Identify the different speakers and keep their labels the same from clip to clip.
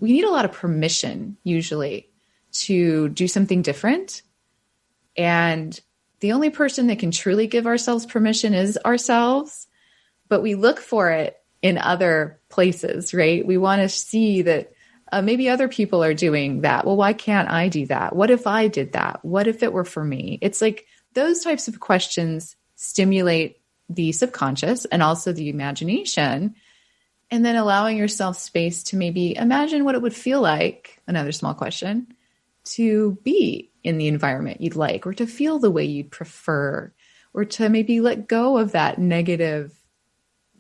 Speaker 1: we need a lot of permission usually to do something different. And the only person that can truly give ourselves permission is ourselves, but we look for it in other places, right? We want to see that maybe other people are doing that. Well, why can't I do that? What if I did that? What if it were for me? It's like those types of questions stimulate the subconscious and also the imagination, and then allowing yourself space to maybe imagine what it would feel like, another small question, to be in the environment you'd like, or to feel the way you'd prefer, or to maybe let go of that negative,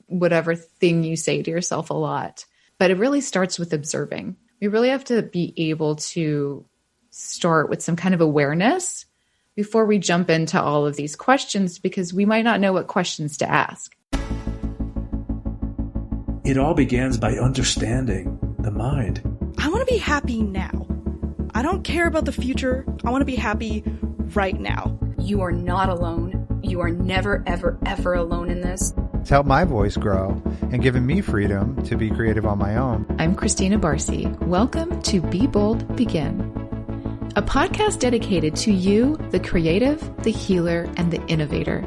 Speaker 1: whatever thing you say to yourself a lot. But it really starts with observing. We really have to be able to start with some kind of awareness before we jump into all of these questions, because we might not know what questions to ask.
Speaker 2: It all begins by understanding the mind.
Speaker 3: I want to be happy now. I don't care about the future. I want to be happy right now.
Speaker 4: You are not alone. You are never, ever, ever alone in this.
Speaker 5: It's helped my voice grow and given me freedom to be creative on my own.
Speaker 1: I'm Christina Barcy. Welcome to Be Bold, Begin, a podcast dedicated to you, the creative, the healer, and the innovator.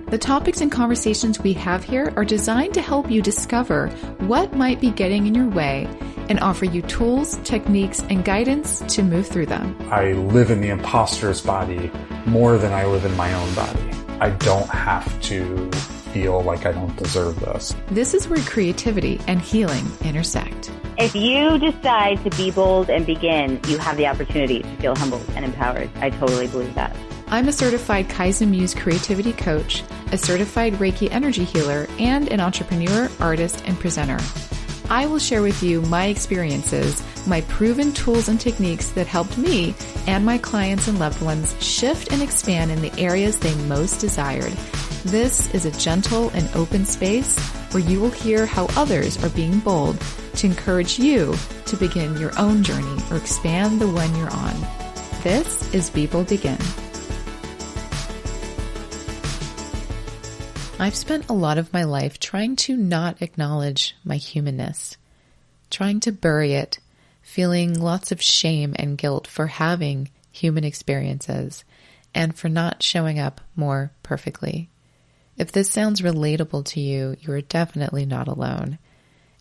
Speaker 1: The topics and conversations we have here are designed to help you discover what might be getting in your way and offer you tools, techniques, and guidance to move through them.
Speaker 6: I live in the imposter's body more than I live in my own body. I don't have to feel like I don't deserve this.
Speaker 1: This is where creativity and healing intersect.
Speaker 7: If you decide to be bold and begin, you have the opportunity to feel humbled and empowered. I totally believe that.
Speaker 1: I'm a certified Kaizen Muse creativity coach, a certified Reiki energy healer, and an entrepreneur, artist, and presenter. I will share with you my experiences, my proven tools and techniques that helped me and my clients and loved ones shift and expand in the areas they most desired. This is a gentle and open space where you will hear how others are being bold to encourage you to begin your own journey or expand the one you're on. This is Be Bold Begin. I've spent a lot of my life trying to not acknowledge my humanness, trying to bury it, feeling lots of shame and guilt for having human experiences and for not showing up more perfectly. If this sounds relatable to you, you are definitely not alone.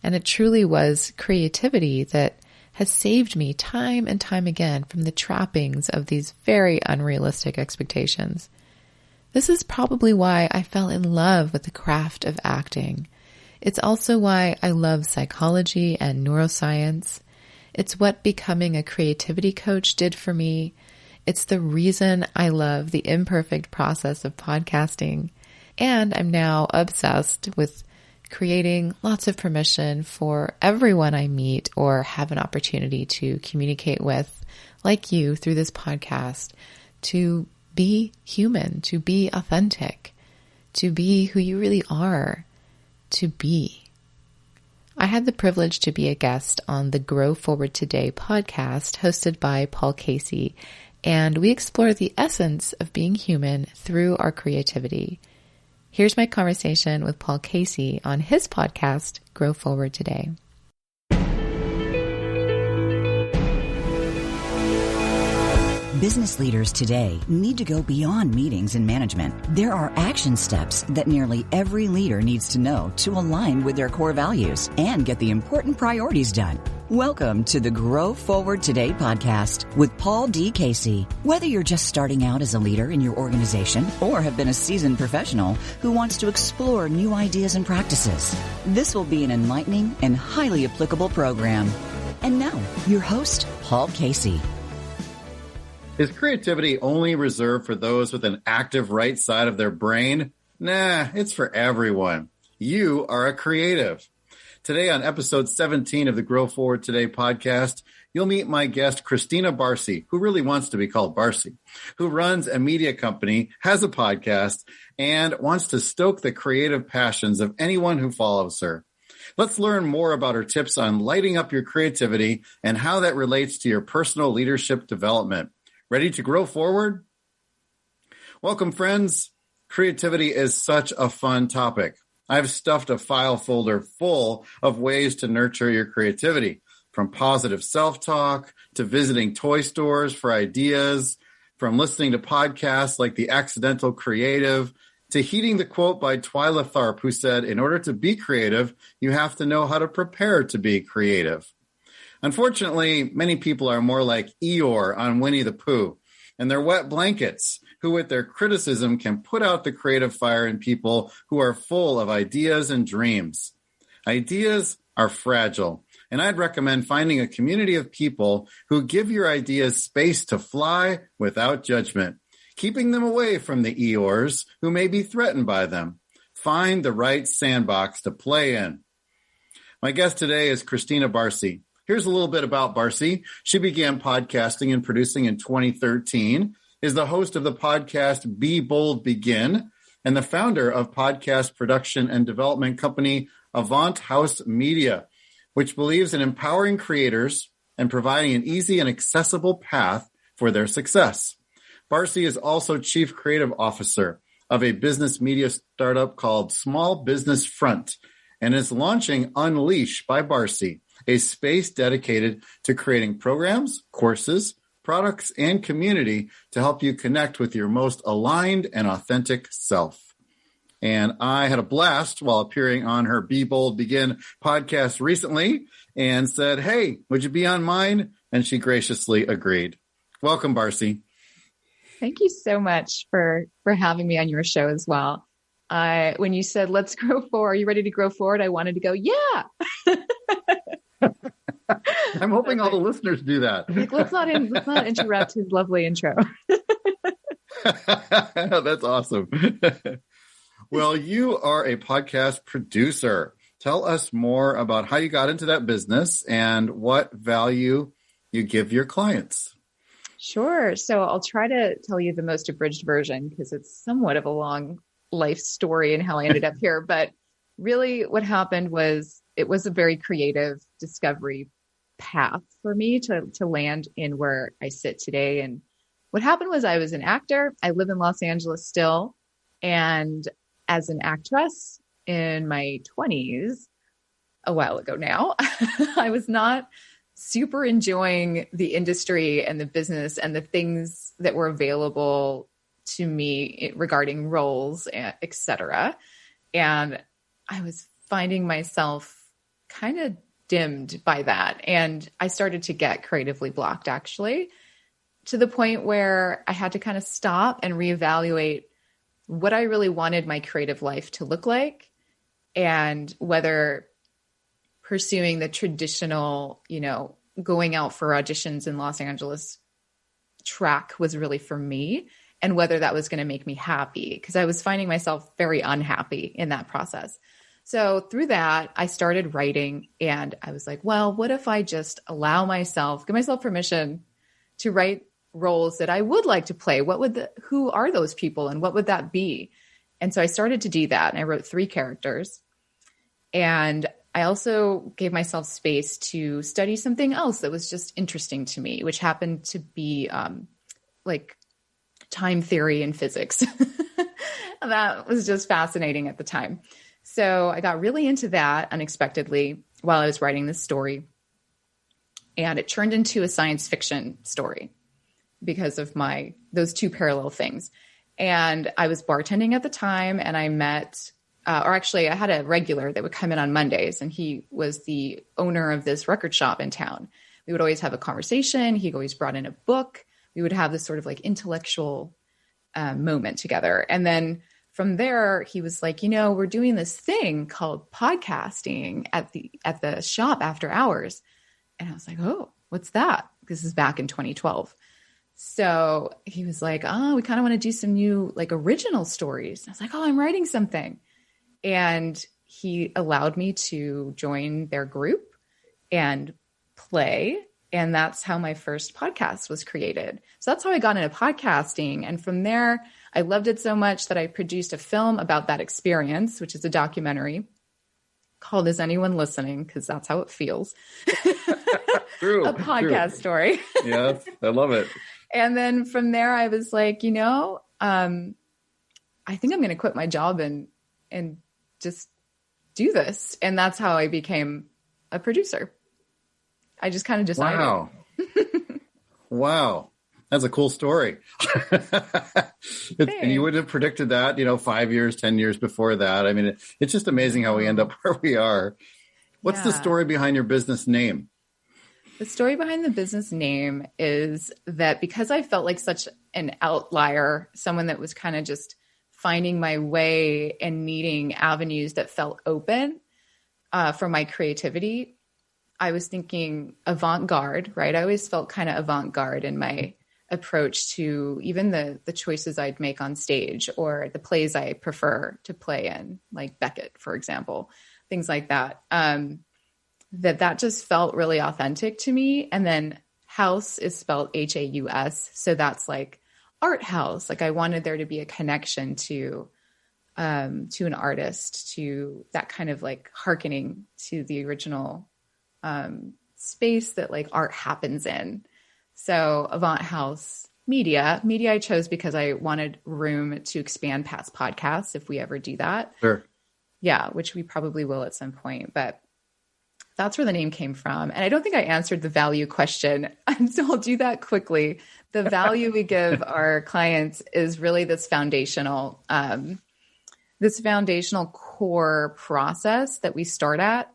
Speaker 1: And it truly was creativity that has saved me time and time again from the trappings of these very unrealistic expectations. This is probably why I fell in love with the craft of acting. It's also why I love psychology and neuroscience. It's what becoming a creativity coach did for me. It's the reason I love the imperfect process of podcasting. And I'm now obsessed with creating lots of permission for everyone I meet or have an opportunity to communicate with, like you through this podcast, to be human, to be authentic, to be who you really are, to be. I had the privilege to be a guest on the Grow Forward Today podcast hosted by Paul Casey, and we explore the essence of being human through our creativity. Here's my conversation with Paul Casey on his podcast, Grow Forward Today.
Speaker 8: Business leaders today need to go beyond meetings and management. There are action steps that nearly every leader needs to know to align with their core values and get the important priorities done. Welcome to the Grow Forward Today podcast with Paul D. Casey. Whether you're just starting out as a leader in your organization or have been a seasoned professional who wants to explore new ideas and practices, this will be an enlightening and highly applicable program. And now, your host, Paul Casey.
Speaker 9: Is creativity only reserved for those with an active right side of their brain? Nah, it's for everyone. You are a creative. Today on episode 17 of the Grow Forward Today podcast, you'll meet my guest, Christina Barcy, who really wants to be called Barcy, who runs a media company, has a podcast, and wants to stoke the creative passions of anyone who follows her. Let's learn more about her tips on lighting up your creativity and how that relates to your personal leadership development. Ready to grow forward? Welcome, friends. Creativity is such a fun topic. I've stuffed a file folder full of ways to nurture your creativity. from positive self-talk to visiting toy stores for ideas, from listening to podcasts like The Accidental Creative, to heeding the quote by Twyla Tharp, who said, "In order to be creative, you have to know how to prepare to be creative." Unfortunately, many people are more like Eeyore on Winnie the Pooh, and they're wet blankets who, with their criticism, can put out the creative fire in people who are full of ideas and dreams. Ideas are fragile, and I'd recommend finding a community of people who give your ideas space to fly without judgment, keeping them away from the Eeyores who may be threatened by them. Find the right sandbox to play in. My guest today is Christina Barcy. Here's a little bit about Barcy. She began podcasting and producing in 2013, is the host of the podcast Be Bold Begin, and the founder of podcast production and development company Avant House Media, which believes in empowering creators and providing an easy and accessible path for their success. Barcy is also Chief Creative Officer of a business media startup called Small Business Front and is launching Unleash by Barcy, a space dedicated to creating programs, courses, products, and community to help you connect with your most aligned and authentic self. And I had a blast while appearing on her Be Bold Begin podcast recently and said, "Hey, would you be on mine?" And she graciously agreed. Welcome, Barcy.
Speaker 1: Thank you so much for having me on your show as well. When you said, "Let's grow forward, are you ready to grow forward?" I wanted to go, yeah.
Speaker 9: I'm hoping all the listeners do that.
Speaker 1: Like, let's not interrupt his lovely intro.
Speaker 9: That's awesome. Well, you are a podcast producer. Tell us more about how you got into that business and what value you give your clients.
Speaker 1: Sure. So I'll try to tell you the most abridged version because it's somewhat of a long life story and how I ended up here. But really what happened was it was a very creative discovery path for me to land in where I sit today. And what happened was I was an actor. I live in Los Angeles still. And as an actress in my 20s, a while ago now, I was not super enjoying the industry and the business and the things that were available to me regarding roles, et cetera. And I was finding myself kind of dimmed by that. And I started to get creatively blocked, actually, to the point where I had to kind of stop and reevaluate what I really wanted my creative life to look like and whether pursuing the traditional, going out for auditions in Los Angeles track was really for me and whether that was going to make me happy because I was finding myself very unhappy in that process. So through that, I started writing and I was like, well, what if I just give myself permission to write roles that I would like to play? Who are those people and what would that be? And so I started to do that and I wrote 3 characters. And I also gave myself space to study something else that was just interesting to me, which happened to be like time theory and physics. That was just fascinating at the time. So I got really into that unexpectedly while I was writing this story. And it turned into a science fiction story because of those 2 parallel things. And I was bartending at the time and I met I had a regular that would come in on Mondays and he was the owner of this record shop in town. We would always have a conversation. He always brought in a book. We would have this sort of like intellectual moment together. And then from there, he was like, we're doing this thing called podcasting at the shop after hours. And I was like, oh, what's that? This is back in 2012. So he was like, oh, we kind of want to do some new like original stories. I was like, oh, I'm writing something. And he allowed me to join their group and play. And that's how my first podcast was created. So that's how I got into podcasting. And from there, I loved it so much that I produced a film about that experience, which is a documentary called Is Anyone Listening? Because that's how it feels.
Speaker 9: True.
Speaker 1: A podcast story.
Speaker 9: Yes, I love it.
Speaker 1: And then from there, I was like, I think I'm going to quit my job and just do this. And that's how I became a producer. I just kind of decided.
Speaker 9: Wow. Wow. That's a cool story. And you wouldn't have predicted that, 5 years, 10 years before that. I mean, it's just amazing how we end up where we are. What's the story behind your business name?
Speaker 1: The story behind the business name is that because I felt like such an outlier, someone that was kind of just finding my way and needing avenues that felt open for my creativity, I was thinking avant-garde, right? I always felt kind of avant-garde in my approach to even the choices I'd make on stage or the plays I prefer to play in, like Beckett, for example, things like that. That just felt really authentic to me. And then house is spelled H-A-U-S. So that's like art house. Like I wanted there to be a connection to an artist, to that kind of like hearkening to the original space that like art happens in. So Avant House Media I chose because I wanted room to expand past podcasts if we ever do that.
Speaker 9: Sure.
Speaker 1: Yeah, which we probably will at some point, but that's where the name came from. And I don't think I answered the value question, so I'll do that quickly. The value we give our clients is really this foundational core process that we start at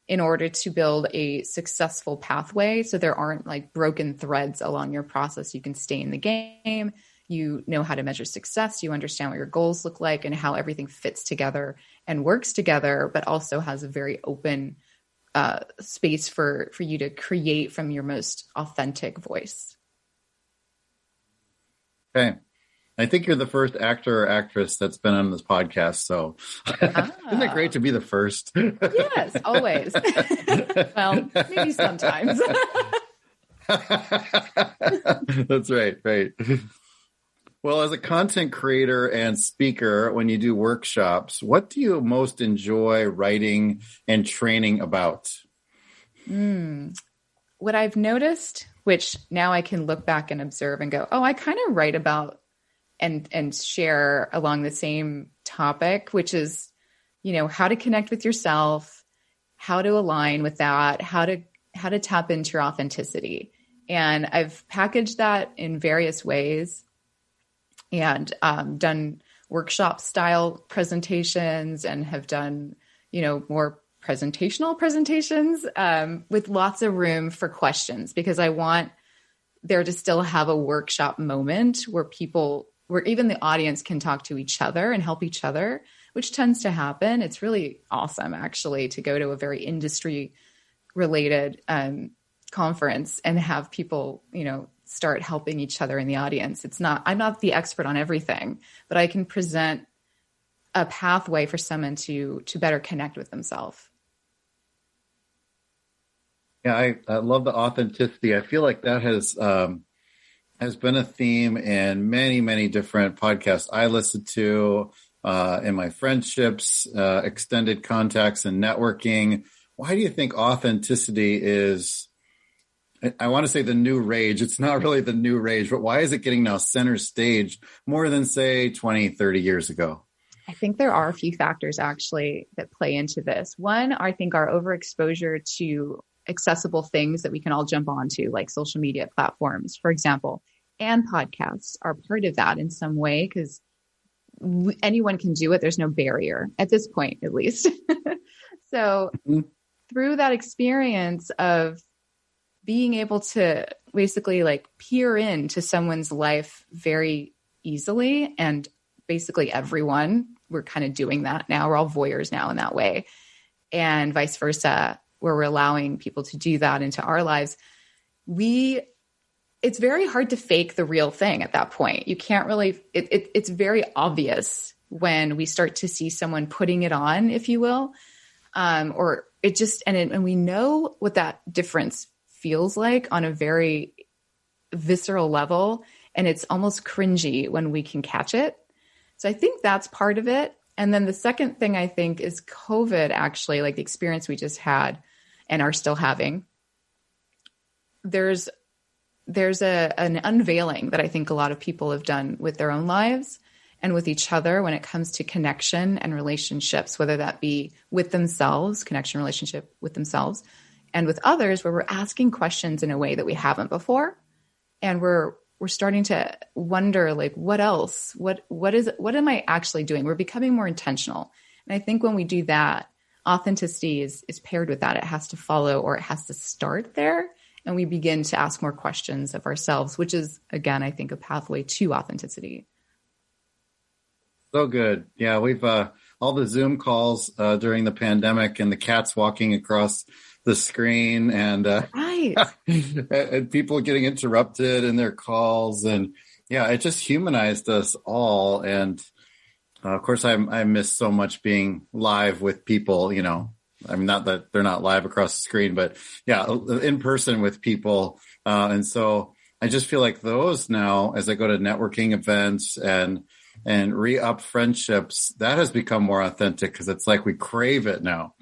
Speaker 1: in order to build a successful pathway. So there aren't like broken threads along your process. You can stay in the game. You know how to measure success. You understand what your goals look like and how everything fits together and works together, but also has a very open space for you to create from your most authentic voice.
Speaker 9: Okay. I think you're the first actor or actress that's been on this podcast. So isn't it great to be the first?
Speaker 1: Yes, always. Well, maybe sometimes.
Speaker 9: That's right. Right. Well, as a content creator and speaker, when you do workshops, what do you most enjoy writing and training about?
Speaker 1: What I've noticed, which now I can look back and observe and go, oh, I kind of write about and share along the same topic, which is, how to connect with yourself, how to align with that, how to tap into your authenticity. And I've packaged that in various ways and done workshop style presentations and have done, more presentational presentations with lots of room for questions, because I want there to still have a workshop moment where even the audience can talk to each other and help each other, which tends to happen. It's really awesome, actually, to go to a very industry related conference and have people, start helping each other in the audience. I'm not the expert on everything, but I can present a pathway for someone to better connect with themselves.
Speaker 9: Yeah, I love the authenticity. I feel like that has been a theme in many, many different podcasts I listen to, in my friendships, extended contacts and networking. Why do you think authenticity is, I want to say the new rage. It's not really the new rage, but why is it getting now center stage more than, say, 20, 30 years ago?
Speaker 1: I think there are a few factors actually that play into this. One, I think our overexposure to accessible things that we can all jump onto, like social media platforms, for example, and podcasts are part of that in some way, because anyone can do it. There's no barrier at this point, at least. So through that experience of being able to basically like peer into someone's life very easily, and basically everyone, we're kind of doing that now. We're all voyeurs now in that way, and vice versa, where we're allowing people to do that into our lives. It's very hard to fake the real thing at that point. You can't really, it's very obvious when we start to see someone putting it on, if you will, or it just, and we know what that difference feels like on a very visceral level. And it's almost cringy when we can catch it. So I think that's part of it. And then the second thing I think is COVID, actually, like the experience we just had and are still having. There's an unveiling that I think a lot of people have done with their own lives and with each other when it comes to connection and relationships, whether that be with themselves, connection, relationship with themselves,
Speaker 4: and with others where we're asking questions in a way that we haven't before. And we're starting to wonder, like, what else? What am I actually doing? We're becoming more intentional. And I think when we do that, authenticity is paired with that. It has to follow, or it has to start there. And we begin to ask more questions of ourselves, which is, again, I think, a pathway to authenticity.
Speaker 9: So good. Yeah, we've all the Zoom calls during the pandemic and the cats walking across the screen and
Speaker 4: right.
Speaker 9: and people getting interrupted in their calls. And yeah, it just humanized us all. And of course, I miss so much being live with people, you know. I mean, not that they're not live across the screen, but yeah, in person with people. And so I just feel like those now, as I go to networking events and re-up friendships, that has become more authentic because it's like we crave it now.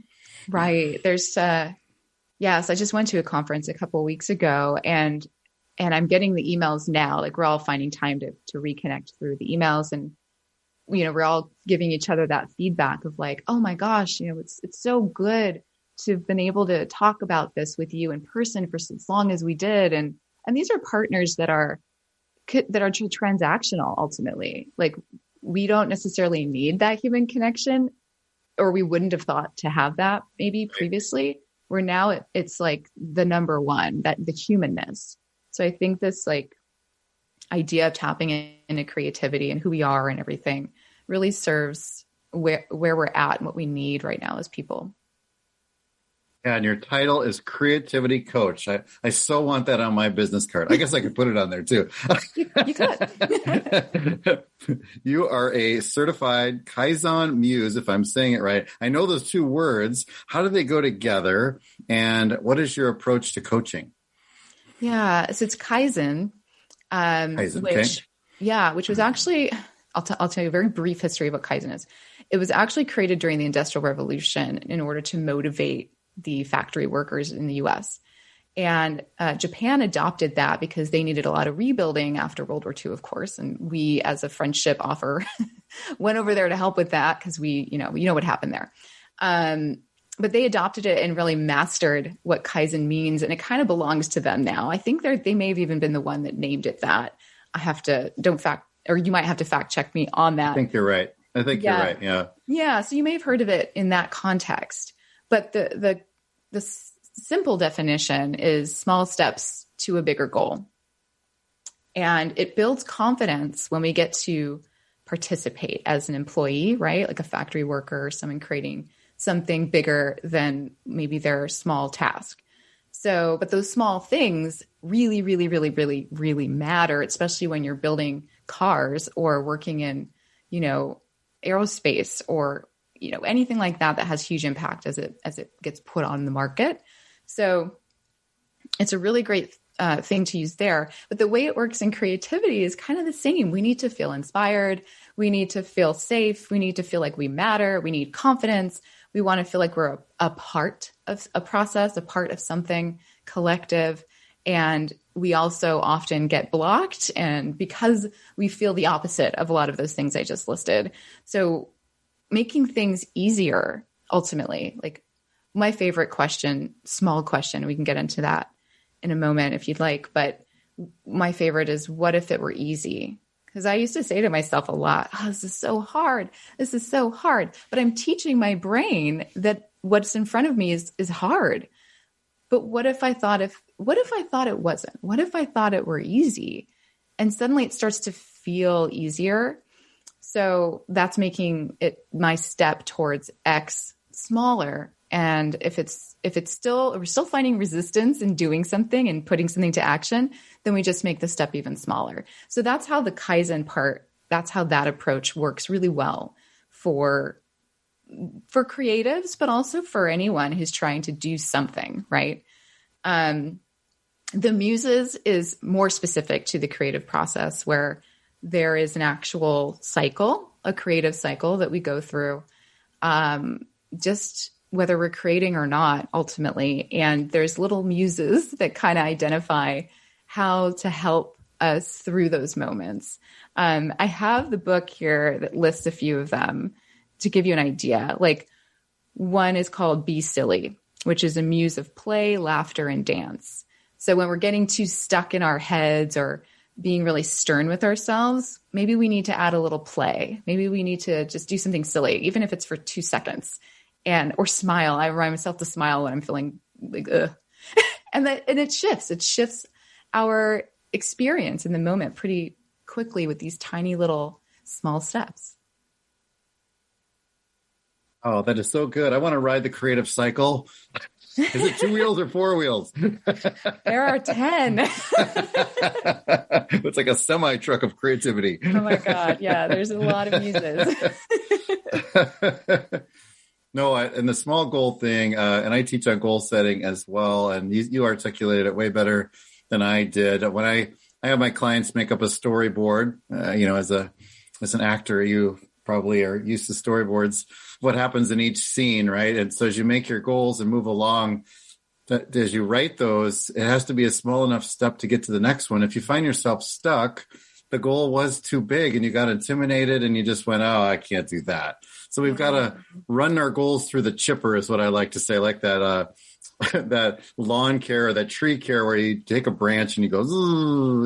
Speaker 4: Right. There's, yes, I just went to a conference a couple of weeks ago and I'm getting the emails now, like we're all finding time to reconnect through the emails, and, you know, we're all giving each other that feedback of like, oh my gosh, you know, it's so good to have been able to talk about this with you in person for as long as we did. And these are partners that are transactional ultimately. Like, we don't necessarily need that human connection, or we wouldn't have thought to have that maybe previously, where now it's like the number one, that the humanness. So I think this like idea of tapping into creativity and who we are and everything really serves where we're at and what we need right now as people.
Speaker 9: Yeah, and your title is Creativity Coach. I so want that on my business card. I guess I could put it on there too.
Speaker 4: You could.
Speaker 9: You are a certified Kaizen Muse, if I'm saying it right. I know those two words. How do they go together? And what is your approach to coaching?
Speaker 4: Yeah, so it's Kaizen, which was actually, I'll tell you a very brief history of what Kaizen is. It was actually created during the Industrial Revolution in order to motivate the factory workers in the US. And Japan adopted that because they needed a lot of rebuilding after World War II, of course. And we, as a friendship offer, went over there to help with that because you know what happened there. But they adopted it and really mastered what Kaizen means. And it kind of belongs to them now. I think they may have even been the one that named it that. You might have to fact check me on that.
Speaker 9: I think you're right. You're right. Yeah.
Speaker 4: Yeah. So you may have heard of it in that context. But the simple definition is small steps to a bigger goal. And it builds confidence when we get to participate as an employee, right? Like a factory worker or someone creating something bigger than maybe their small task. So, but those small things really, really, really, really, really matter, especially when you're building cars or working in, aerospace or anything like that has huge impact as it gets put on the market. So it's a really great thing to use there. But the way it works in creativity is kind of the same. We need to feel inspired. We need to feel safe. We need to feel like we matter. We need confidence. We want to feel like we're a part of a process, a part of something collective. And we also often get blocked, and because we feel the opposite of a lot of those things I just listed. So making things easier, ultimately, like my favorite question, small question, we can get into that in a moment if you'd like, but my favorite is, what if it were easy? Because I used to say to myself a lot, this is so hard. This is so hard. But I'm teaching my brain that what's in front of me is hard. But what if I thought it wasn't? What if I thought it were easy? And suddenly it starts to feel easier. So that's making it my step towards X smaller. And if we're still finding resistance in doing something and putting something to action, then we just make the step even smaller. So that's how the Kaizen part, that's how that approach works really well for creatives, but also for anyone who's trying to do something, right? The Muses is more specific to the creative process, where there is an actual cycle, a creative cycle that we go through, just whether we're creating or not, ultimately. And there's little muses that kind of identify how to help us through those moments. I have the book here that lists a few of them to give you an idea. Like, one is called Be Silly. which is a muse of play, laughter, and dance. So when we're getting too stuck in our heads or being really stern with ourselves, maybe we need to add a little play. Maybe we need to just do something silly, even if it's for 2 seconds, or smile. I remind myself to smile when I'm feeling like, ugh. and it shifts our experience in the moment pretty quickly with these tiny little small steps.
Speaker 9: Oh, that is so good. I want to ride the creative cycle. Is it 2 wheels or 4 wheels?
Speaker 4: There are 10.
Speaker 9: It's like a semi truck of creativity.
Speaker 4: Oh my God. Yeah. There's a lot of muses.
Speaker 9: No, and the small goal thing, and I teach on goal setting as well. And you articulated it way better than I did. When I have my clients make up a storyboard, as an actor, you probably are used to storyboards, what happens in each scene, right? And so as you make your goals and move along, as you write those, it has to be a small enough step to get to the next one. If you find yourself stuck, the goal was too big and you got intimidated and you just went, oh, I can't do that. So we've got to run our goals through the chipper is what I like to say, like that that lawn care or that tree care where you take a branch and you go, and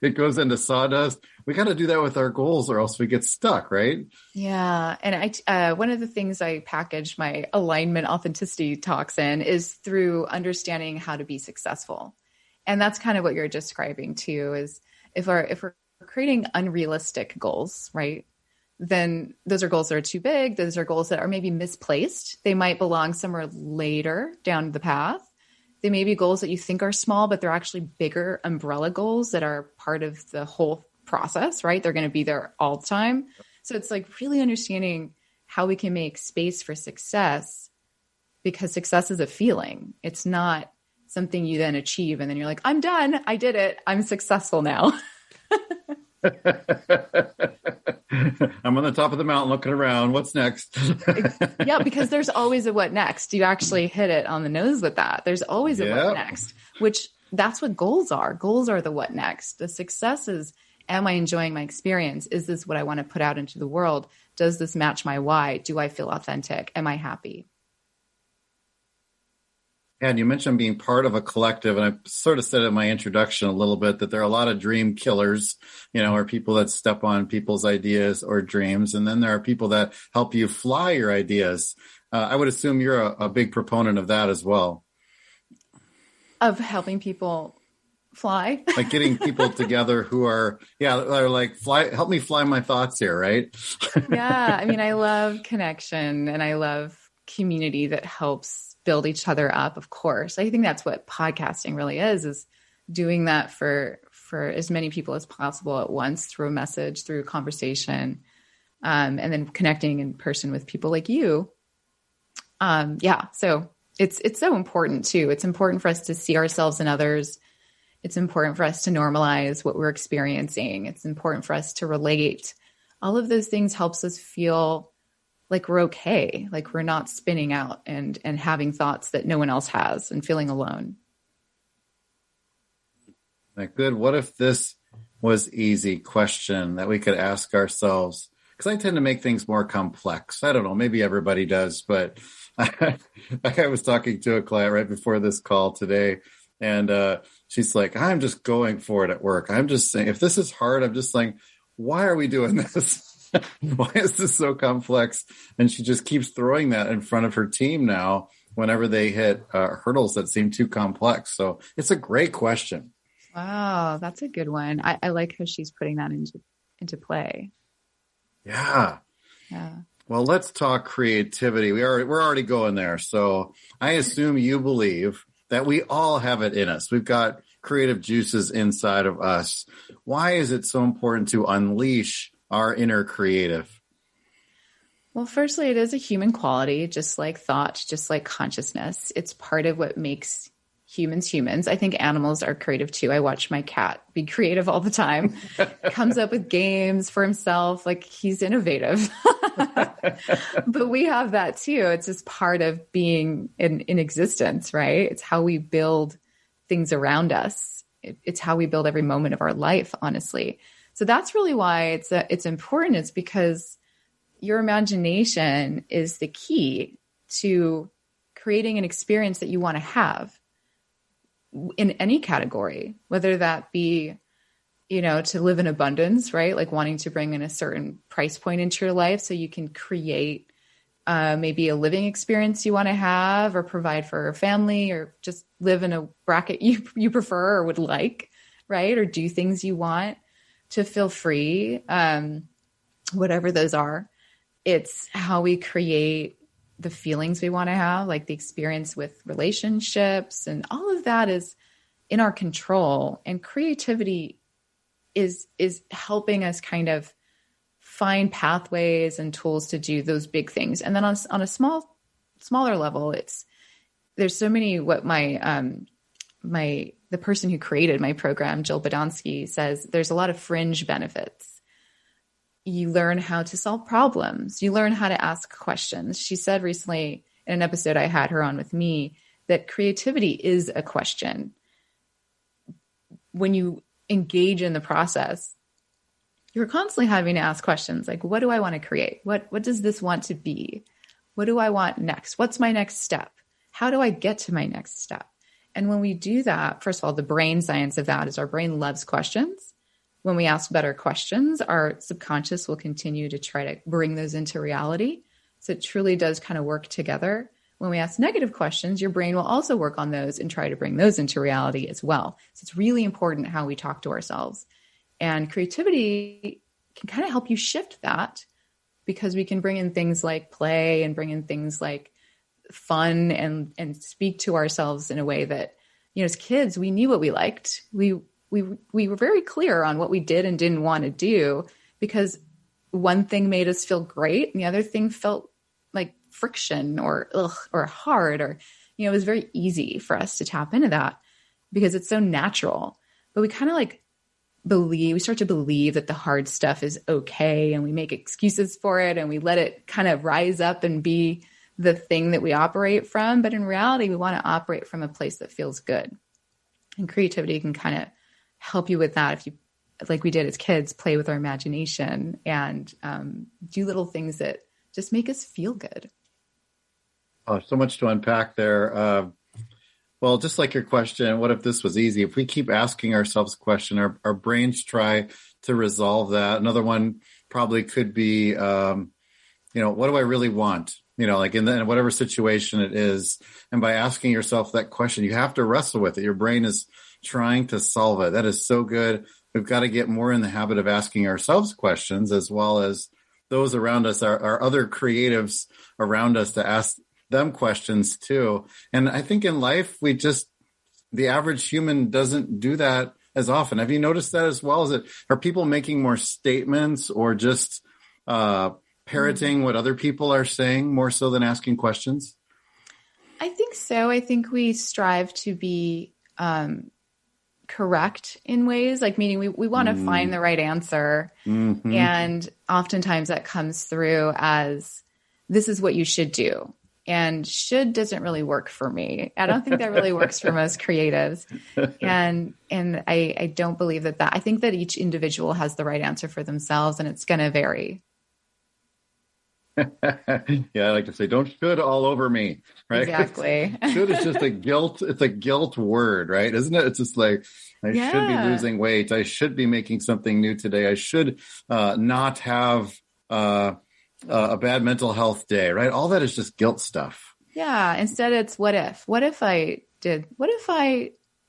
Speaker 9: it goes into sawdust. We got to do that with our goals or else we get stuck, right?
Speaker 4: Yeah. And one of the things I package my alignment authenticity talks in is through understanding how to be successful. And that's kind of what you're describing too, is if we're creating unrealistic goals, right? Then those are goals that are too big. Those are goals that are maybe misplaced. They might belong somewhere later down the path. They may be goals that you think are small, but they're actually bigger umbrella goals that are part of the whole process, right? They're going to be there all the time. So it's like really understanding how we can make space for success, because success is a feeling. It's not something you then achieve and then you're like, I'm done. I did it. I'm successful now.
Speaker 9: I'm on the top of the mountain looking around. What's next?
Speaker 4: Yeah, because there's always a what next. You actually hit it on the nose with that. There's always a what next, which that's what goals are. Goals are the what next. The success is, am I enjoying my experience? Is this what I want to put out into the world? Does this match my why? Do I feel authentic? Am I happy?
Speaker 9: And you mentioned being part of a collective, and I sort of said in my introduction a little bit that there are a lot of dream killers, or people that step on people's ideas or dreams. And then there are people that help you fly your ideas. I would assume you're a big proponent of that as well.
Speaker 4: Of helping people fly?
Speaker 9: Like getting people together who are like, help me fly my thoughts here, right?
Speaker 4: Yeah. I mean, I love connection and I love community that helps build each other up, of course. I think that's what podcasting really is doing that for as many people as possible at once through a message, through a conversation, and then connecting in person with people like you. So it's so important too. It's important for us to see ourselves in others. It's important for us to normalize what we're experiencing. It's important for us to relate. All of those things helps us feel like we're okay, like we're not spinning out and having thoughts that no one else has and feeling alone.
Speaker 9: Like, good. What if this was easy question that we could ask ourselves? Because I tend to make things more complex. I don't know, maybe everybody does, but I was talking to a client right before this call today, and she's like, I'm just going for it at work. I'm just saying, if this is hard, I'm just like, why are we doing this? Why is this so complex? And she just keeps throwing that in front of her team now whenever they hit hurdles that seem too complex. So it's a great question.
Speaker 4: Wow, that's a good one. I like how she's putting that into play.
Speaker 9: Yeah. Well, let's talk creativity. We're already going there. So I assume you believe that we all have it in us. We've got creative juices inside of us. Why is it so important to unleash our inner creative?
Speaker 4: Well, firstly, it is a human quality, just like thought, just like consciousness. It's part of what makes humans. I think animals are creative too. I watch my cat be creative all the time. Comes up with games for himself. Like, he's innovative. But we have that too. It's just part of being in existence, right? It's how we build things around us. It's how we build every moment of our life, honestly. So that's really why it's important. It's because your imagination is the key to creating an experience that you want to have in any category, whether that be, to live in abundance, right? Like wanting to bring in a certain price point into your life so you can create maybe a living experience you want to have, or provide for a family, or just live in a bracket you prefer or would like, right? Or do things you want to feel free, whatever those are. It's how we create the feelings we want to have, like the experience with relationships, and all of that is in our control. And creativity is helping us kind of find pathways and tools to do those big things. And then on a smaller level, there's so many, what the person who created my program, Jill Badonsky, says there's a lot of fringe benefits. You learn how to solve problems. You learn how to ask questions. She said recently in an episode I had her on with me that creativity is a question. When you engage in the process, you're constantly having to ask questions like, what do I want to create? What does this want to be? What do I want next? What's my next step? How do I get to my next step? And when we do that, first of all, the brain science of that is our brain loves questions. When we ask better questions, our subconscious will continue to try to bring those into reality. So it truly does kind of work together. When we ask negative questions, your brain will also work on those and try to bring those into reality as well. So it's really important how we talk to ourselves. And creativity can kind of help you shift that, because we can bring in things like play and bring in things like fun and speak to ourselves in a way that, as kids, we knew what we liked. We were very clear on what we did and didn't want to do, because one thing made us feel great and the other thing felt like friction or hard, or, it was very easy for us to tap into that because it's so natural. But we kind of we start to believe that the hard stuff is okay, and we make excuses for it, and we let it kind of rise up and be the thing that we operate from. But in reality, we want to operate from a place that feels good. And creativity can kind of help you with that. If you, like we did as kids, play with our imagination and do little things that just make us feel good.
Speaker 9: Oh, so much to unpack there. Well, just like your question, what if this was easy? If we keep asking ourselves a question, our brains try to resolve that. Another one probably could be, what do I really want? Like in whatever situation it is. And by asking yourself that question, you have to wrestle with it. Your brain is trying to solve it. That is so good. We've got to get more in the habit of asking ourselves questions, as well as those around us, our other creatives around us, to ask them questions too. And I think in life, the average human doesn't do that as often. Have you noticed that as well? Are people making more statements or just parroting what other people are saying more so than asking questions?
Speaker 4: I think so. I think we strive to be correct in ways, meaning we want to find the right answer. Mm-hmm. And oftentimes that comes through as, this is what you should do. And should doesn't really work for me. I don't think that really works for most creatives. And I don't believe that. I think that each individual has the right answer for themselves, and it's going to vary.
Speaker 9: Yeah, I like to say, don't should all over me, right?
Speaker 4: Exactly.
Speaker 9: Should is just it's a guilt word, right? Isn't it? It's just like, I should be losing weight. I should be making something new today. I should not have a bad mental health day, right? All that is just guilt stuff.
Speaker 4: Yeah. Instead, it's what if I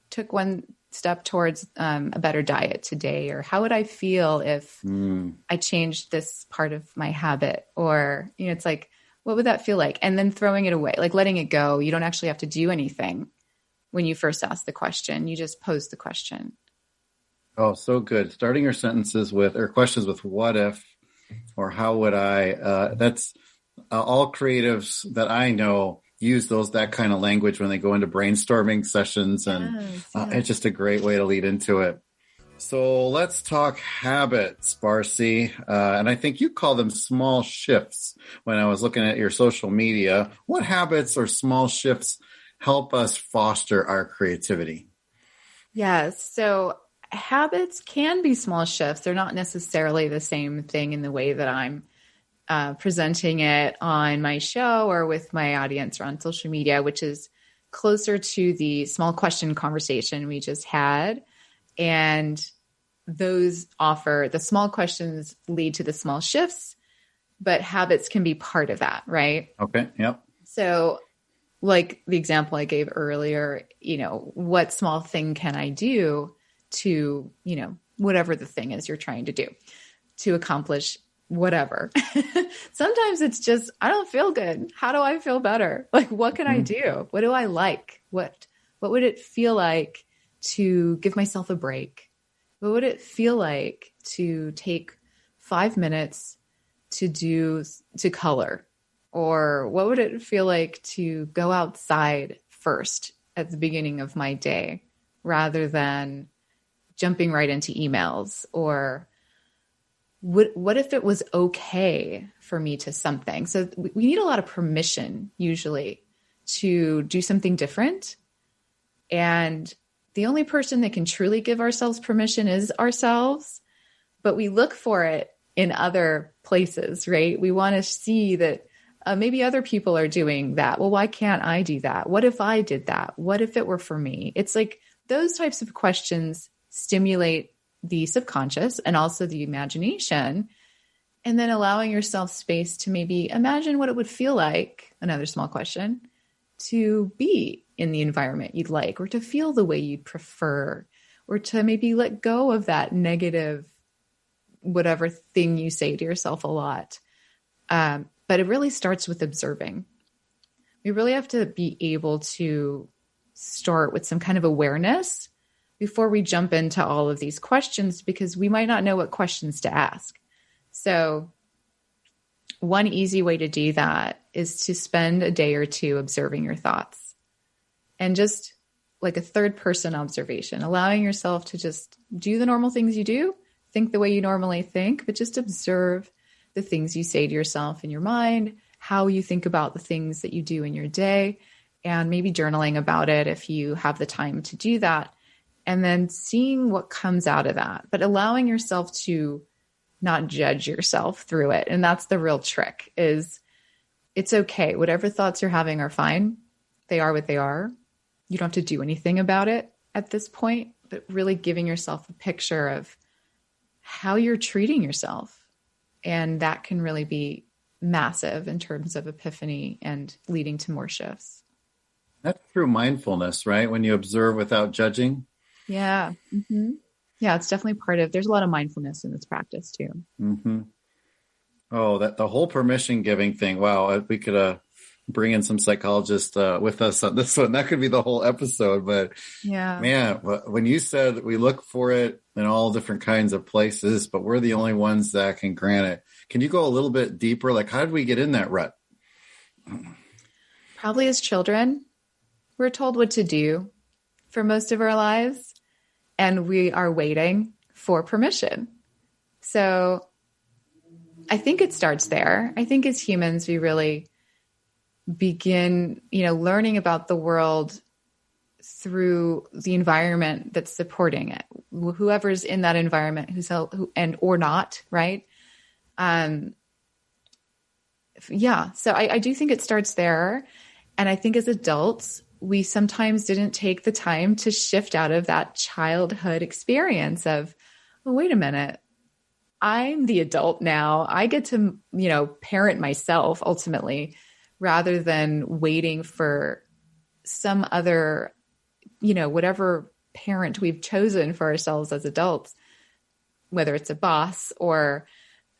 Speaker 4: took one step towards a better diet today? Or how would I feel if I changed this part of my habit? Or, it's like, what would that feel like? And then throwing it away, letting it go. You don't actually have to do anything when you first ask the question. You just pose the question.
Speaker 9: Oh, so good. Starting your sentences or questions with what if, or how would I, that's all creatives that I know use that kind of language when they go into brainstorming sessions. And it's just a great way to lead into it. So let's talk habits, Barcy. And I think you call them small shifts when I was looking at your social media. What habits or small shifts help us foster our creativity?
Speaker 4: Yes. So habits can be small shifts. They're not necessarily the same thing in the way that I'm presenting it on my show or with my audience or on social media, which is closer to the small question conversation we just had. And those offer the small questions lead to the small shifts, but habits can be part of that, right?
Speaker 9: Okay. Yep.
Speaker 4: So like the example I gave earlier, what small thing can I do to, whatever the thing is you're trying to do to accomplish whatever. Sometimes it's just, I don't feel good. How do I feel better? Like, what can I do? What do I like? What would it feel like to give myself a break? What would it feel like to take 5 minutes to color? Or what would it feel like to go outside first at the beginning of my day rather than jumping right into emails? Or what if it was okay for me to something? So we need a lot of permission usually to do something different. And the only person that can truly give ourselves permission is ourselves, but we look for it in other places, right? We want to see that maybe other people are doing that. Well, why can't I do that? What if I did that? What if it were for me? It's like those types of questions stimulate the subconscious and also the imagination, and then allowing yourself space to maybe imagine what it would feel like, another small question, to be in the environment you'd like, or to feel the way you'd prefer, or to maybe let go of that negative, whatever thing you say to yourself a lot. But it really starts with observing. We really have to be able to start with some kind of awareness before we jump into all of these questions, because we might not know what questions to ask. So one easy way to do that is to spend a day or two observing your thoughts, and just like a third person observation, allowing yourself to just do the normal things you do, think the way you normally think, but just observe the things you say to yourself in your mind, how you think about the things that you do in your day, and maybe journaling about it if you have the time to do that, and then seeing what comes out of that, but allowing yourself to not judge yourself through it. And that's the real trick, is it's okay. Whatever thoughts you're having are fine. They are what they are. You don't have to do anything about it at this point, but really giving yourself a picture of how you're treating yourself. And that can really be massive in terms of epiphany and leading to more shifts.
Speaker 9: That's true mindfulness, right? When you observe without judging.
Speaker 4: Yeah. Mm-hmm. Yeah, it's definitely there's a lot of mindfulness in this practice too.
Speaker 9: Mm-hmm. Oh, the whole permission giving thing. Wow. We could bring in some psychologists with us on this one. That could be the whole episode. But
Speaker 4: yeah,
Speaker 9: man, when you said we look for it in all different kinds of places, but we're the only ones that can grant it. Can you go a little bit deeper? Like, how did we get in that rut?
Speaker 4: Probably as children, we're told what to do for most of our lives, and we are waiting for permission. So I think it starts there. I think as humans, we really begin, learning about the world through the environment that's supporting it. Whoever's in that environment, or not, right? So I do think it starts there. And I think as adults, we sometimes didn't take the time to shift out of that childhood experience of, oh, wait a minute, I'm the adult now. I get to, parent myself ultimately, rather than waiting for some other, whatever parent we've chosen for ourselves as adults, whether it's a boss or,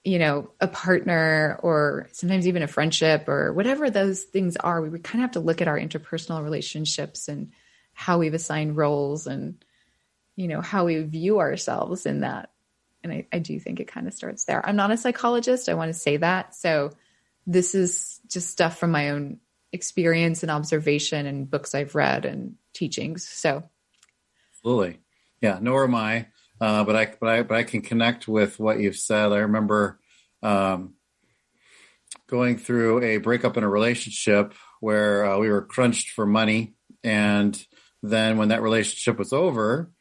Speaker 4: a partner, or sometimes even a friendship, or whatever those things are. We kind of have to look at our interpersonal relationships and how we've assigned roles and, how we view ourselves in that. And I do think it kind of starts there. I'm not a psychologist. I want to say that. So this is just stuff from my own experience and observation and books I've read and teachings. So.
Speaker 9: Absolutely. Yeah, nor am I. But I can connect with what you've said. I remember going through a breakup in a relationship where we were crunched for money. And then when that relationship was over,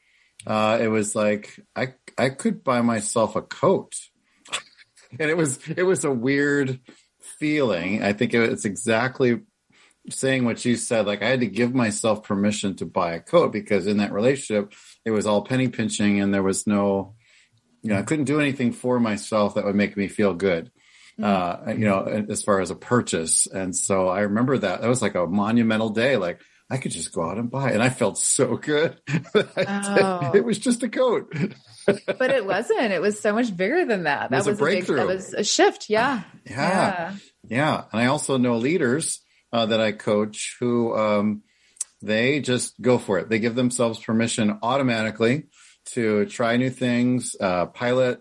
Speaker 9: it was like, I could buy myself a coat. And it was a weird feeling. I think it's exactly saying what you said. Like, I had to give myself permission to buy a coat, because in that relationship, it was all penny pinching, and there was no, I couldn't do anything for myself that would make me feel good, as far as a purchase. And so I remember that was like a monumental day. Like, I could just go out and buy it. And I felt so good. It was just a coat.
Speaker 4: But it wasn't. It was so much bigger than that.
Speaker 9: That was a breakthrough.
Speaker 4: That was a shift. Yeah.
Speaker 9: Yeah. And I also know leaders that I coach who they just go for it. They give themselves permission automatically to try new things, pilot,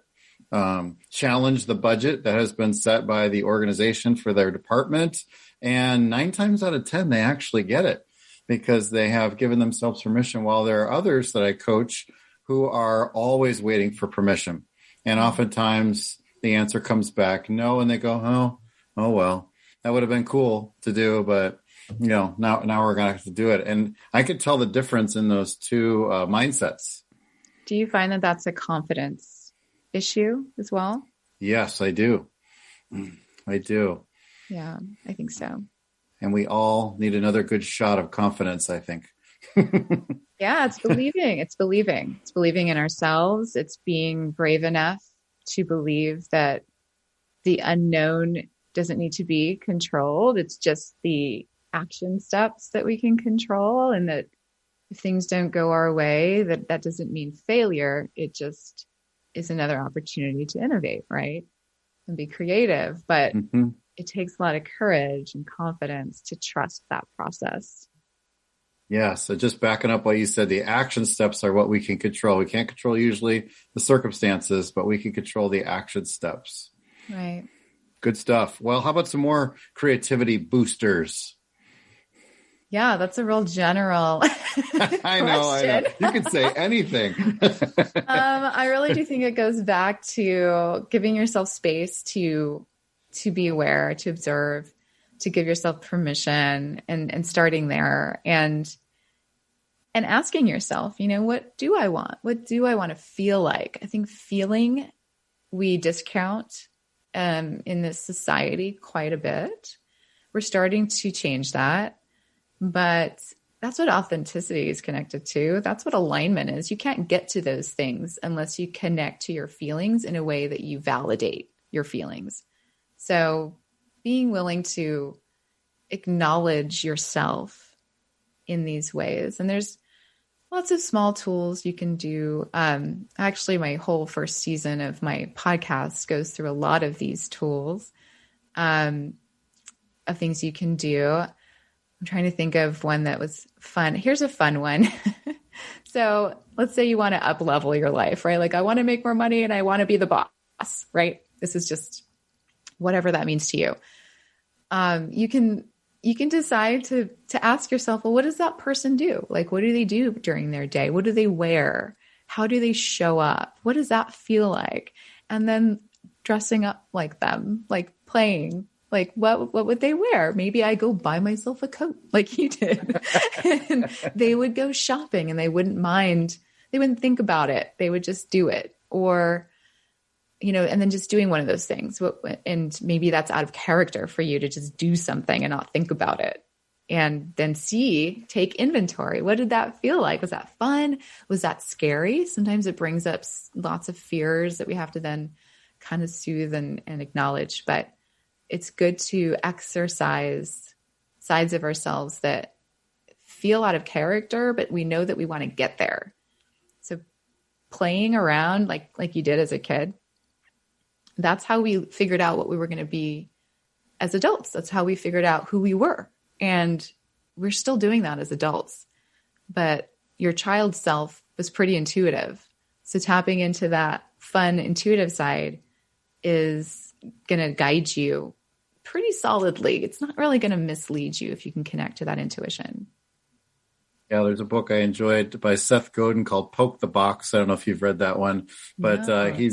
Speaker 9: challenge the budget that has been set by the organization for their department. And 9 times out of 10, they actually get it, because they have given themselves permission, while there are others that I coach who are always waiting for permission. And oftentimes the answer comes back no, and they go, oh well, that would have been cool to do, but now we're going to have to do it. And I could tell the difference in those two mindsets.
Speaker 4: Do you find that that's a confidence issue as well?
Speaker 9: Yes, I do. I do.
Speaker 4: Yeah, I think so.
Speaker 9: And we all need another good shot of confidence, I think.
Speaker 4: Yeah, it's believing. It's believing. It's believing in ourselves. It's being brave enough to believe that the unknown doesn't need to be controlled. It's just the action steps that we can control, and that if things don't go our way, that doesn't mean failure. It just is another opportunity to innovate, right? And be creative. But it takes a lot of courage and confidence to trust that process.
Speaker 9: Yeah. So just backing up what you said, the action steps are what we can control. We can't control usually the circumstances, but we can control the action steps.
Speaker 4: Right.
Speaker 9: Good stuff. Well, how about some more creativity boosters?
Speaker 4: Yeah, that's a real general
Speaker 9: I know. You can say anything.
Speaker 4: I really do think it goes back to giving yourself space to be aware, to observe, to give yourself permission, and starting there and asking yourself, what do I want? What do I want to feel like? I think feeling we discount in this society quite a bit. We're starting to change that, but that's what authenticity is connected to. That's what alignment is. You can't get to those things unless you connect to your feelings in a way that you validate your feelings. So being willing to acknowledge yourself in these ways. And there's lots of small tools you can do. Actually, my whole first season of my podcast goes through a lot of these tools of things you can do. I'm trying to think of one that was fun. Here's a fun one. So let's say you want to up-level your life, right? Like, I want to make more money and I want to be the boss, right? This is just whatever that means to you. You can decide to ask yourself, well, what does that person do? Like, what do they do during their day? What do they wear? How do they show up? What does that feel like? And then dressing up like them, like playing, like what would they wear? Maybe I go buy myself a coat like you did. And they would go shopping and they wouldn't mind. They wouldn't think about it. They would just do it. Or, and then just doing one of those things. And maybe that's out of character for you to just do something and not think about it. And then take inventory. What did that feel like? Was that fun? Was that scary? Sometimes it brings up lots of fears that we have to then kind of soothe and acknowledge. But it's good to exercise sides of ourselves that feel out of character, but we know that we want to get there. So playing around like you did as a kid, that's how we figured out what we were going to be as adults. That's how we figured out who we were. And we're still doing that as adults. But your child self was pretty intuitive. So tapping into that fun, intuitive side is going to guide you pretty solidly. It's not really going to mislead you if you can connect to that intuition.
Speaker 9: Yeah, there's a book I enjoyed by Seth Godin called Poke the Box. I don't know if you've read that one, but he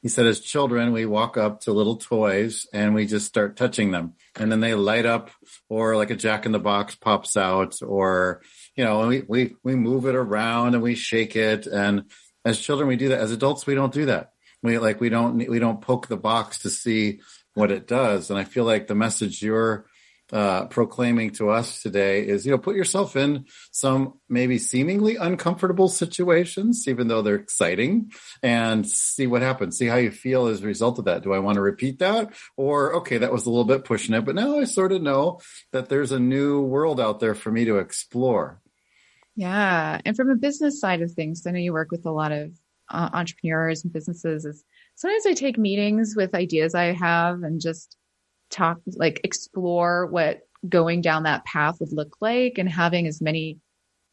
Speaker 9: said, as children, we walk up to little toys and we just start touching them, and then they light up, or like a Jack in the Box pops out, or, we move it around and we shake it. And as children, we do that. As adults, we don't do that. We don't poke the box to see what it does. And I feel like the message you're proclaiming to us today is, put yourself in some maybe seemingly uncomfortable situations, even though they're exciting, and see what happens. See how you feel as a result of that. Do I want to repeat that? Or, okay, that was a little bit pushing it, but now I sort of know that there's a new world out there for me to explore.
Speaker 4: Yeah. And from a business side of things, I know you work with a lot of entrepreneurs and businesses. Sometimes I take meetings with ideas I have and just explore what going down that path would look like, and having as many,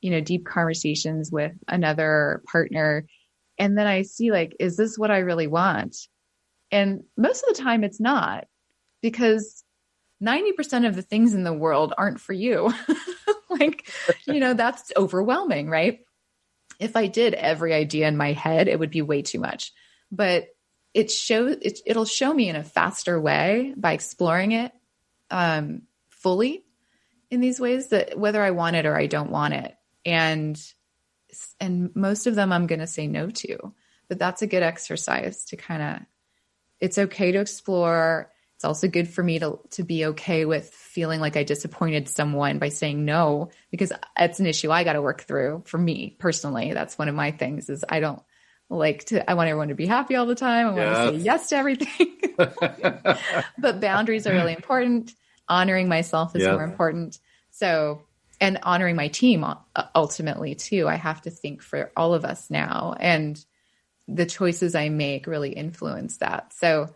Speaker 4: deep conversations with another partner. And then I see, is this what I really want? And most of the time it's not, because 90% of the things in the world aren't for you. That's overwhelming, right? If I did every idea in my head, it would be way too much. But it'll show me in a faster way by exploring it fully in these ways, that whether I want it or I don't want it. And most of them I'm going to say no to, but that's a good exercise to it's okay to explore. It's also good for me to be okay with feeling like I disappointed someone by saying no, because it's an issue I got to work through. For me personally, that's one of my things is I want everyone to be happy all the time. I want to say yes to everything. But boundaries are really important. Honoring myself is more important. So, and honoring my team ultimately too. I have to think for all of us now, and the choices I make really influence that. So,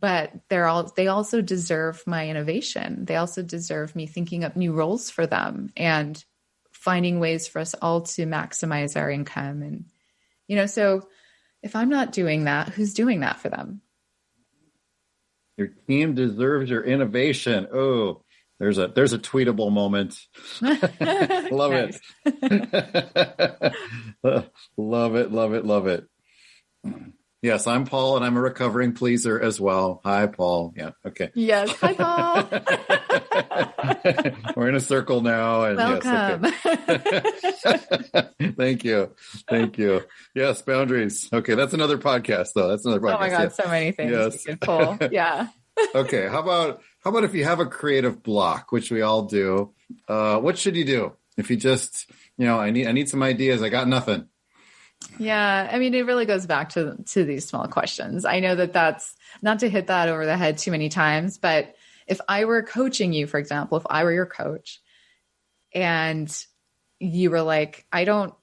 Speaker 4: but they also deserve my innovation. They also deserve me thinking up new roles for them and finding ways for us all to maximize our income. And, so if I'm not doing that, who's doing that for them?
Speaker 9: Your team deserves your innovation. Oh, there's a tweetable moment. Love it. Love it. Love it. Love it. Yes, I'm Paul, and I'm a recovering pleaser as well. Hi, Paul. Yeah. Okay.
Speaker 4: Yes. Hi, Paul.
Speaker 9: We're in a circle now. And
Speaker 4: welcome.
Speaker 9: Yes, okay. Thank you. Thank you. Yes, boundaries. Okay, that's another podcast, though. That's another podcast.
Speaker 4: Oh my God, so many things
Speaker 9: yes.
Speaker 4: you can pull. Yeah.
Speaker 9: Okay. How about if you have a creative block, which we all do? What should you do if you just, I need some ideas. I got nothing.
Speaker 4: Yeah. I mean, it really goes back to these small questions. I know that's not to hit that over the head too many times, but if I were coaching you, for example, if I were your coach and you were like, I don't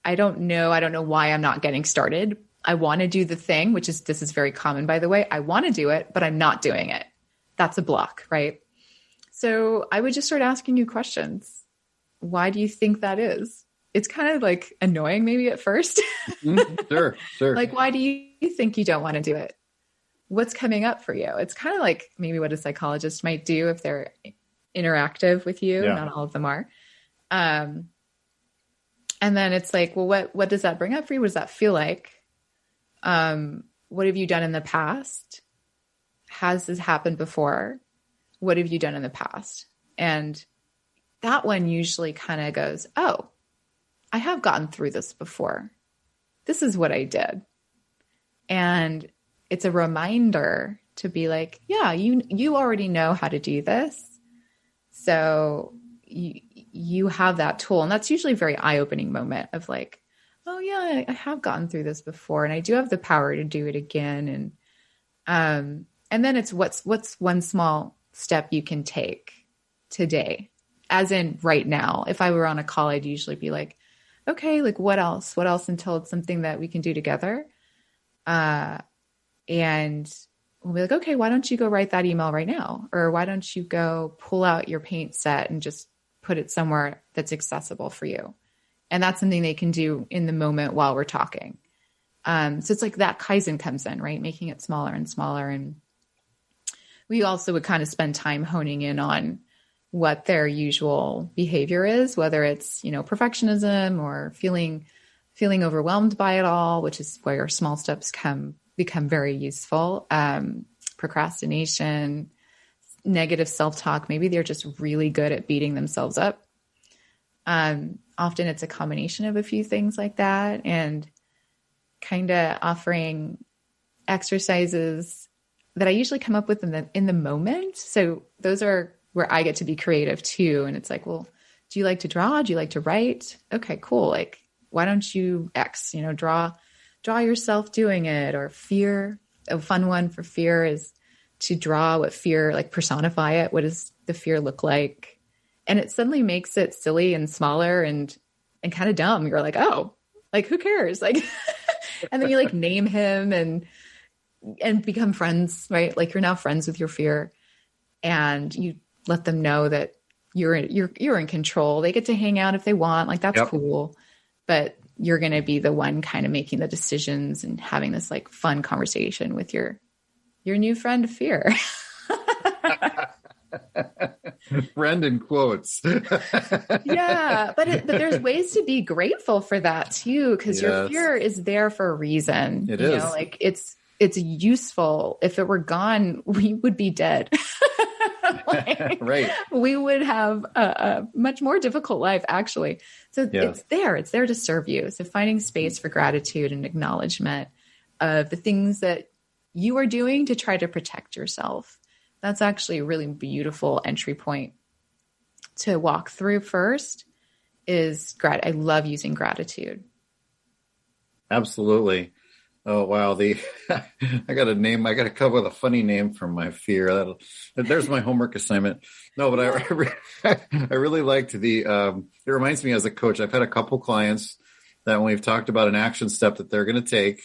Speaker 4: know why I'm not getting started. I want to do the thing, this is very common, by the way. I want to do it, but I'm not doing it. That's a block, right? So I would just start asking you questions. Why do you think that is? It's kind of annoying maybe at first.
Speaker 9: Sure.
Speaker 4: Why do you think you don't want to do it? What's coming up for you? It's kind of like maybe what a psychologist might do if they're interactive with you. Yeah. Not all of them are. And then it's what does that bring up for you? What does that feel like? What have you done in the past? Has this happened before? What have you done in the past? And that one usually kind of goes, oh, I have gotten through this before. This is what I did. And it's a reminder to be like, yeah, you already know how to do this. So you have that tool. And that's usually a very eye-opening moment of oh yeah, I have gotten through this before and I do have the power to do it again. And then it's what's one small step you can take today, as in right now. If I were on a call, I'd usually be like, okay, what else until it's something that we can do together. And we'll be like, okay, why don't you go write that email right now? Or why don't you go pull out your paint set and just put it somewhere that's accessible for you? And that's something they can do in the moment while we're talking. So it's that Kaizen comes in, right? Making it smaller and smaller. And we also would kind of spend time honing in on what their usual behavior is, whether it's, perfectionism or feeling overwhelmed by it all, which is where small steps become very useful. Procrastination, negative self-talk. Maybe they're just really good at beating themselves up. Often it's a combination of a few things like that. And kind of offering exercises that I usually come up with in the moment. So those are where I get to be creative too. And it's like, well, do you like to draw? Do you like to write? Okay, cool. Like, why don't you X, draw yourself doing it? Or fear. A fun one for fear is to draw what fear, like personify it. What does the fear look like? And it suddenly makes it silly and smaller and kind of dumb. You're like, oh, like who cares? Like, and then you like name him and become friends, right? Like you're now friends with your fear, and you let them know that you're in control. They get to hang out if they want. Like that's cool, but you're going to be the one kind of making the decisions and having this like fun conversation with your new friend fear.
Speaker 9: Friend in quotes.
Speaker 4: Yeah, but there's ways to be grateful for that too, because your fear is there for a reason.
Speaker 9: It is.
Speaker 4: Like it's useful. If it were gone, we would be dead.
Speaker 9: Right.
Speaker 4: We would have a much more difficult life, actually. So it's there to serve you. So finding space for gratitude and acknowledgement of the things that you are doing to try to protect yourself. That's actually a really beautiful entry point to walk through first is I love using gratitude.
Speaker 9: Absolutely. Oh, wow. I got to come up with a funny name for my fear. There's my homework assignment. No, but I really liked it reminds me as a coach, I've had a couple clients that when we've talked about an action step that they're going to take,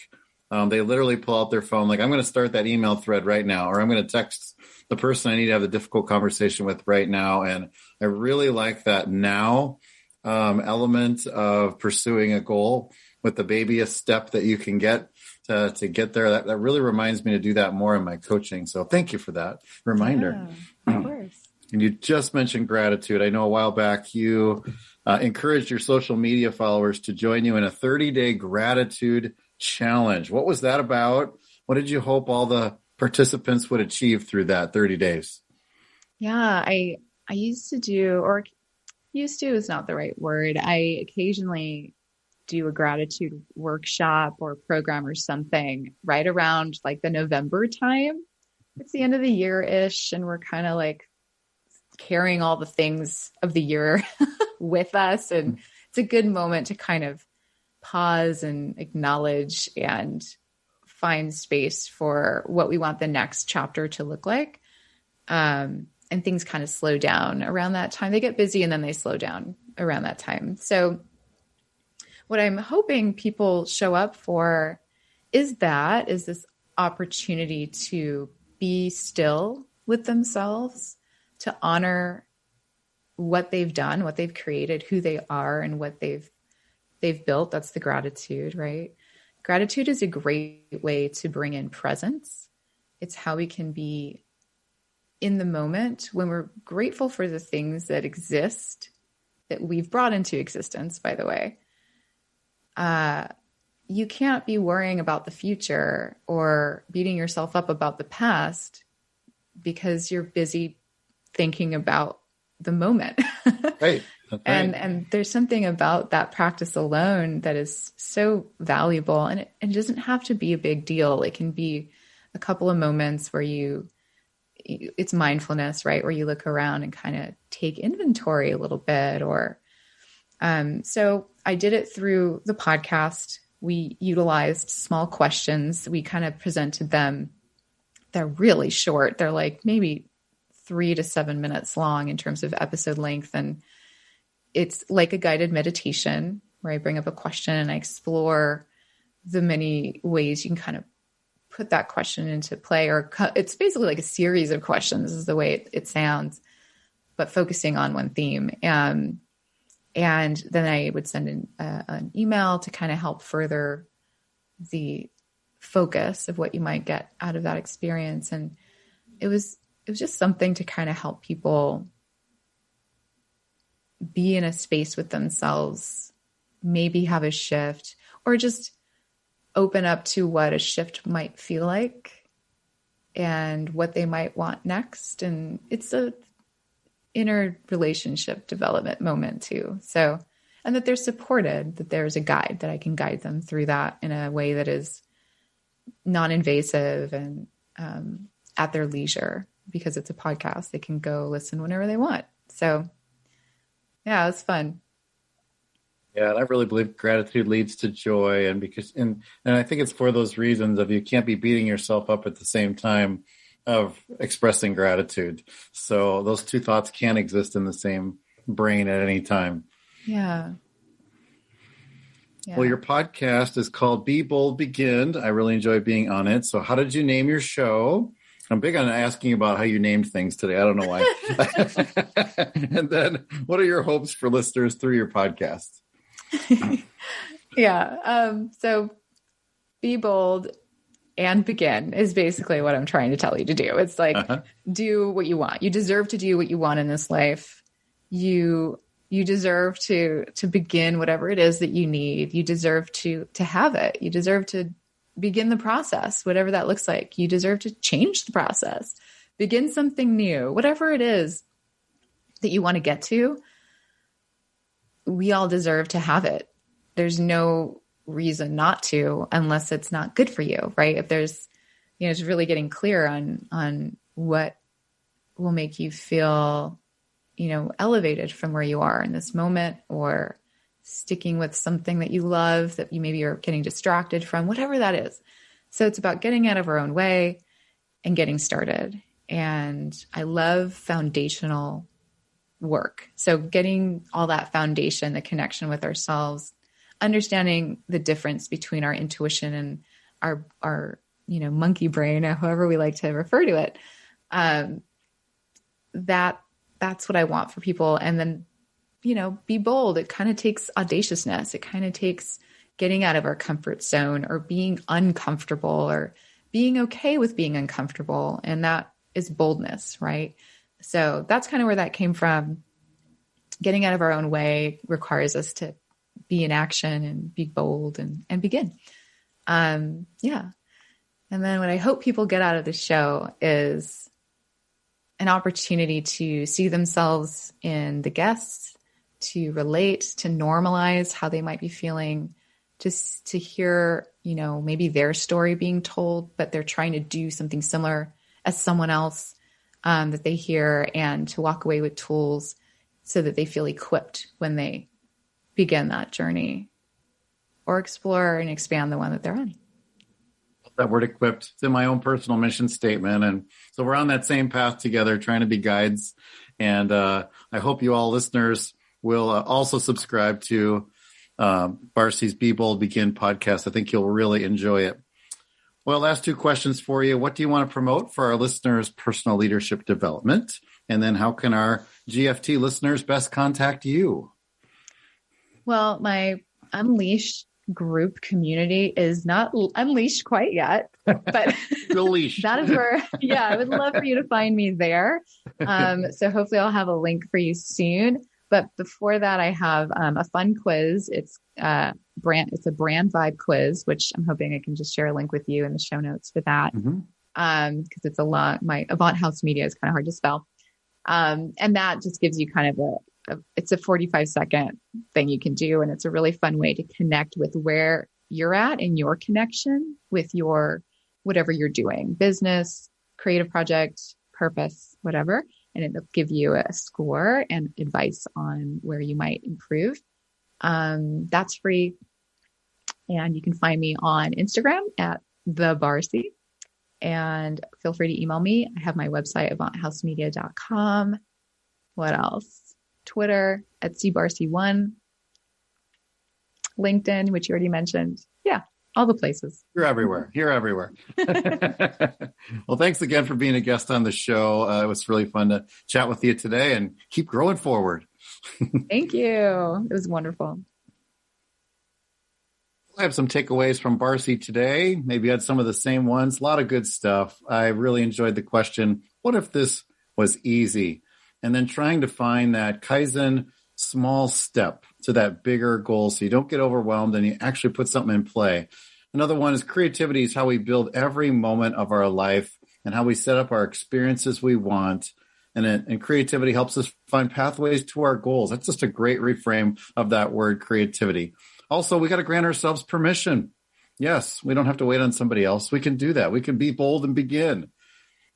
Speaker 9: they literally pull out their phone, like I'm going to start that email thread right now, or I'm going to text the person I need to have the difficult conversation with right now. And I really like that now element of pursuing a goal with the babyest step that you can get to get there. That really reminds me to do that more in my coaching. So thank you for that reminder.
Speaker 4: Yeah, of course.
Speaker 9: And you just mentioned gratitude. I know a while back you encouraged your social media followers to join you in a 30-day gratitude challenge. What was that about? What did you hope all the participants would achieve through that 30 days?
Speaker 4: Yeah, I used to is not the right word. I occasionally do a gratitude workshop or program or something right around like the November time. It's the end of the year-ish, and we're kind of like carrying all the things of the year with us. And it's a good moment to kind of pause and acknowledge and find space for what we want the next chapter to look like. And things kind of slow down around that time. They get busy and then they slow down around that time. So what I'm hoping people show up for is this opportunity to be still with themselves, to honor what they've done, what they've created, who they are, and what they've built. That's the gratitude, right? Gratitude is a great way to bring in presence. It's how we can be in the moment when we're grateful for the things that exist, that we've brought into existence, by the way. You can't be worrying about the future or beating yourself up about the past because you're busy thinking about the moment.
Speaker 9: Right.
Speaker 4: And there's something about that practice alone that is so valuable, and it doesn't have to be a big deal. It can be a couple of moments where it's mindfulness, right? Where you look around and kind of take inventory a little bit, or, so I did it through the podcast. We utilized small questions. We kind of presented them. They're really short. They're like maybe 3 to 7 minutes long in terms of episode length. And it's like a guided meditation where I bring up a question and I explore the many ways you can kind of put that question into play, or it's basically like a series of questions is the way it sounds, but focusing on one theme. And then I would send in an email to kind of help further the focus of what you might get out of that experience. And it was just something to kind of help people be in a space with themselves, maybe have a shift, or just open up to what a shift might feel like and what they might want next. And it's a inner relationship development moment too. So and that they're supported, that there's a guide, that I can guide them through that in a way that is non-invasive and at their leisure, because it's a podcast. They can go listen whenever they want. So yeah, it's fun.
Speaker 9: Yeah, and I really believe gratitude leads to joy, and I think it's for those reasons of you can't be beating yourself up at the same time of expressing gratitude. So those two thoughts can't exist in the same brain at any time.
Speaker 4: Yeah.
Speaker 9: Well, your podcast is called Be Bold, Begin. I really enjoy being on it. So how did you name your show? I'm big on asking about how you named things today. I don't know why. And then what are your hopes for listeners through your podcast?
Speaker 4: Yeah. So be bold and begin is basically what I'm trying to tell you to do. It's like, do what you want. You deserve to do what you want in this life. You deserve to begin whatever it is that you need. You deserve to have it. You deserve to begin the process, whatever that looks like. You deserve to change the process, begin something new, whatever it is that you want to get to. We all deserve to have it. There's no reason not to, unless it's not good for you, right? If there's, it's really getting clear on what will make you feel, elevated from where you are in this moment, or sticking with something that you love that you maybe are getting distracted from, whatever that is. So it's about getting out of our own way and getting started. And I love foundational work. So getting all that foundation, the connection with ourselves, understanding the difference between our intuition and our monkey brain, or however we like to refer to it. That's what I want for people. And then, be bold. It kind of takes audaciousness. It kind of takes getting out of our comfort zone, or being uncomfortable, or being okay with being uncomfortable. And that is boldness, right? So that's kind of where that came from. Getting out of our own way requires us to be in action and be bold and begin. Yeah. And then what I hope people get out of the show is an opportunity to see themselves in the guests, to relate, to normalize how they might be feeling, just to hear, maybe their story being told, but they're trying to do something similar as someone else that they hear, and to walk away with tools so that they feel equipped when they begin that journey or explore and expand the one that they're on.
Speaker 9: That word equipped. It's in my own personal mission statement. And so we're on that same path together, trying to be guides. And I hope you all listeners will also subscribe to Barcy's Be Bold, Begin podcast. I think you'll really enjoy it. Well, last two questions for you. What do you want to promote for our listeners' personal leadership development? And then how can our GFT listeners best contact you?
Speaker 4: Well, my Unleashed group community is not unleashed quite yet, but that is where, I would love for you to find me there. So hopefully I'll have a link for you soon. But before that, I have a fun quiz. It's a brand vibe quiz, which I'm hoping I can just share a link with you in the show notes for that. Because it's a lot. My Avant House Media is kind of hard to spell. And that just gives you kind of it's a 45-second thing you can do. And it's a really fun way to connect with where you're at in your connection with your, whatever you're doing, business, creative project, purpose, whatever. And it'll give you a score and advice on where you might improve. That's free. And you can find me on Instagram at @thebarcy. And feel free to email me. I have my website, avanthousemedia.com. What else? Twitter @cbarcy1. LinkedIn, which you already mentioned. Yeah, all the places.
Speaker 9: You're everywhere. Well, thanks again for being a guest on the show. It was really fun to chat with you today, and keep growing forward.
Speaker 4: Thank you. It was wonderful.
Speaker 9: I have some takeaways from Barcy today. Maybe you had some of the same ones. A lot of good stuff. I really enjoyed the question, what if this was easy? And then trying to find that Kaizen small step to that bigger goal so you don't get overwhelmed and you actually put something in play. Another one is creativity is how we build every moment of our life and how we set up our experiences we want And creativity helps us find pathways to our goals. That's just a great reframe of that word, creativity. Also, we got to grant ourselves permission. Yes, we don't have to wait on somebody else. We can do that. We can be bold and begin.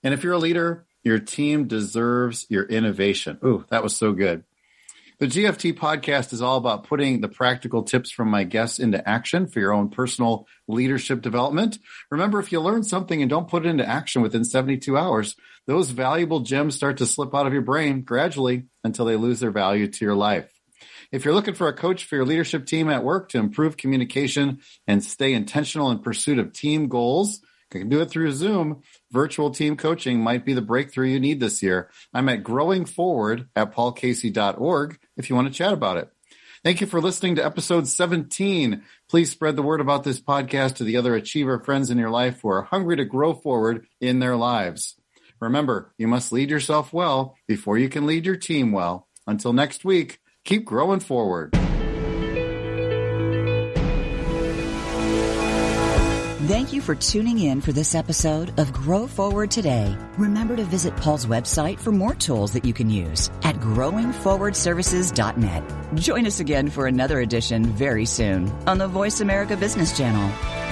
Speaker 9: And if you're a leader, your team deserves your innovation. Ooh, that was so good. The GFT podcast is all about putting the practical tips from my guests into action for your own personal leadership development. Remember, if you learn something and don't put it into action within 72 hours, those valuable gems start to slip out of your brain gradually until they lose their value to your life. If you're looking for a coach for your leadership team at work to improve communication and stay intentional in pursuit of team goals, you can do it through Zoom. Virtual team coaching might be the breakthrough you need this year. I'm at growingforward@paulcasey.org if you want to chat about it. Thank you for listening to episode 17. Please spread the word about this podcast to the other achiever friends in your life who are hungry to grow forward in their lives. Remember, you must lead yourself well before you can lead your team well. Until next week, keep growing forward.
Speaker 8: Thank you for tuning in for this episode of Grow Forward Today. Remember to visit Paul's website for more tools that you can use at growingforwardservices.net. Join us again for another edition very soon on the Voice America Business Channel.